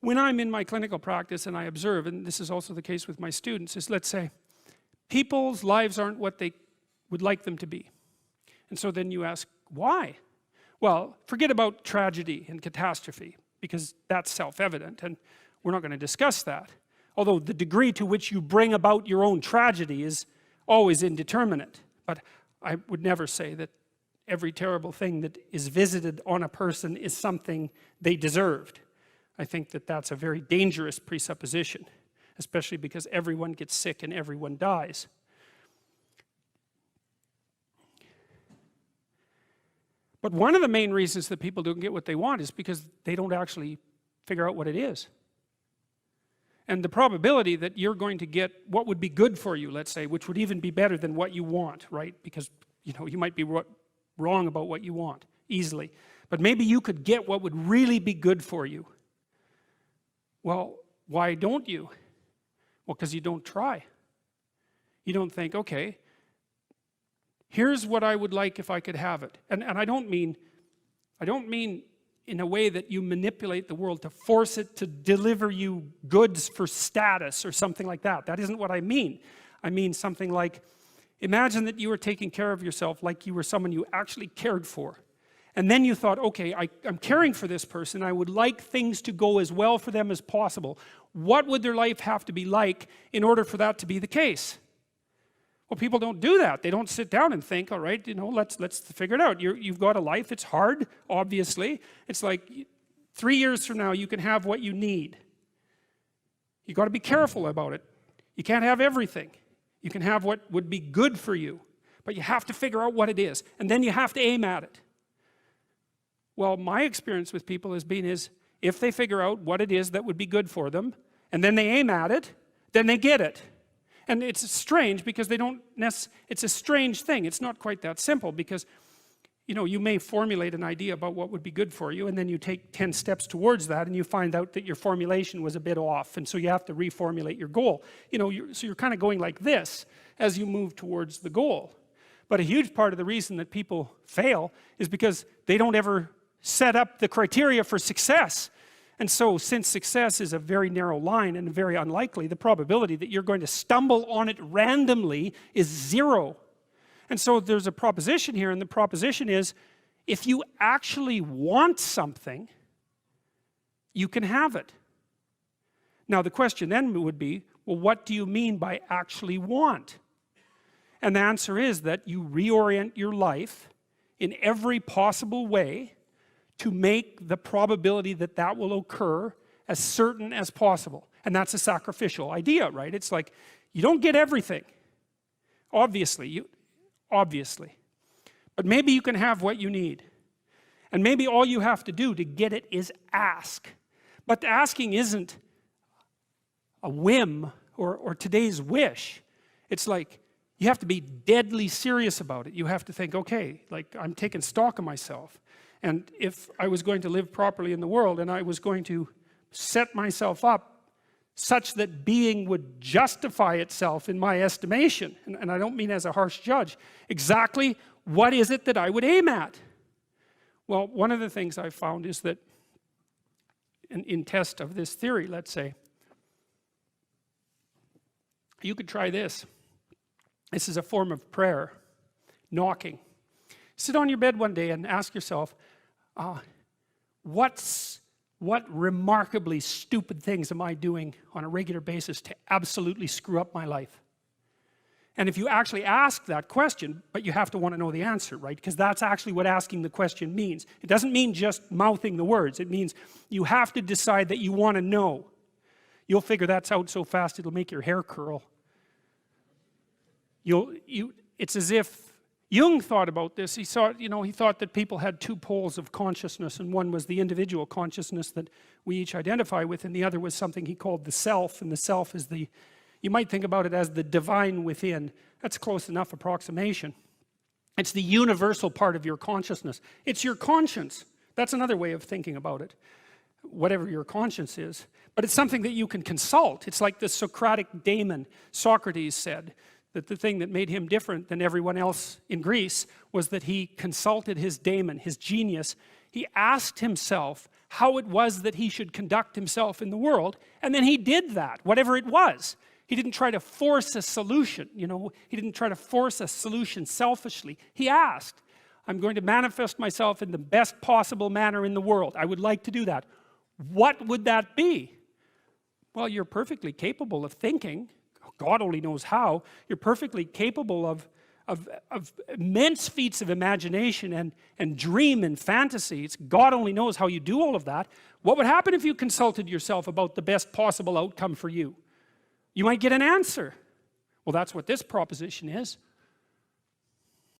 when I'm in my clinical practice and I observe, and this is also the case with my students, is let's say people's lives aren't what they would like them to be. And so then you ask, why? Well, forget about tragedy and catastrophe, because that's self-evident, and we're not going to discuss that. Although the degree to which you bring about your own tragedy is always indeterminate. But I would never say that every terrible thing that is visited on a person is something they deserved. I think that that's a very dangerous presupposition, especially because everyone gets sick and everyone dies. But one of the main reasons that people don't get what they want is because they don't actually figure out what it is. And the probability that you're going to get what would be good for you, let's say, which would even be better than what you want, right? Because, you know, you might be wrong about what you want easily. But maybe you could get what would really be good for you. Well, why don't you? Well, because you don't try. You don't think, okay, here's what I would like if I could have it. And I don't mean in a way that you manipulate the world to force it to deliver you goods for status or something like that. That isn't what I mean. I mean something like, imagine that you were taking care of yourself like you were someone you actually cared for. And then you thought, okay, I'm caring for this person. I would like things to go as well for them as possible. What would their life have to be like in order for that to be the case? Well, people don't do that. They don't sit down and think, all right, you know, let's figure it out. You've got a life. It's hard, obviously. It's like 3 years from now, you can have what you need. You've got to be careful about it. You can't have everything. You can have what would be good for you, but you have to figure out what it is, and then you have to aim at it. Well, my experience with people has been if they figure out what it is that would be good for them, and then they aim at it, then they get it. And it's strange because they don't it's a strange thing. It's not quite that simple because, you know, you may formulate an idea about what would be good for you, and then you take 10 steps towards that, and you find out that your formulation was a bit off, and so you have to reformulate your goal. You know, so you're kind of going like this as you move towards the goal. But a huge part of the reason that people fail is because they don't ever set up the criteria for success. And so, since success is a very narrow line and very unlikely, the probability that you're going to stumble on it randomly is 0. And so there's a proposition here, and the proposition is, if you actually want something, you can have it. Now the question then would be, well, what do you mean by actually want? And the answer is that you reorient your life in every possible way to make the probability that that will occur as certain as possible. And that's a sacrificial idea, right? It's like, you don't get everything. Obviously. But maybe you can have what you need. And maybe all you have to do to get it is ask. But the asking isn't a whim or today's wish. It's like, you have to be deadly serious about it. You have to think, okay, like, I'm taking stock of myself. And if I was going to live properly in the world, and I was going to set myself up such that being would justify itself in my estimation, and I don't mean as a harsh judge, exactly what is it that I would aim at? Well, one of the things I've found is that in test of this theory, let's say, you could try this. This is a form of prayer, knocking. Sit on your bed one day and ask yourself, what remarkably stupid things am I doing on a regular basis to absolutely screw up my life? And if you actually ask that question, but you have to want to know the answer, right? Because that's actually what asking the question means. It doesn't mean just mouthing the words. It means you have to decide that you want to know. You'll figure that's out so fast it'll make your hair curl. It's as if Jung thought about this. He thought that people had 2 poles of consciousness, and one was the individual consciousness that we each identify with, and the other was something he called the self, and the self is you might think about it as the divine within. That's close enough approximation. It's the universal part of your consciousness. It's your conscience. That's another way of thinking about it, whatever your conscience is. But it's something that you can consult. It's like the Socratic daemon. Socrates said that the thing that made him different than everyone else in Greece was that he consulted his daemon, his genius. He asked himself, how it was that he should conduct himself in the world, and then he did that, whatever it was. He didn't try to force a solution, you know. He didn't try to force a solution selfishly. He asked, I'm going to manifest myself in the best possible manner in the world. I would like to do that. What would that be? Well, you're perfectly capable of thinking. God only knows how. You're perfectly capable of immense feats of imagination and dream and fantasy. God only knows how you do all of that. What would happen if you consulted yourself about the best possible outcome for you? You might get an answer. Well, that's what this proposition is.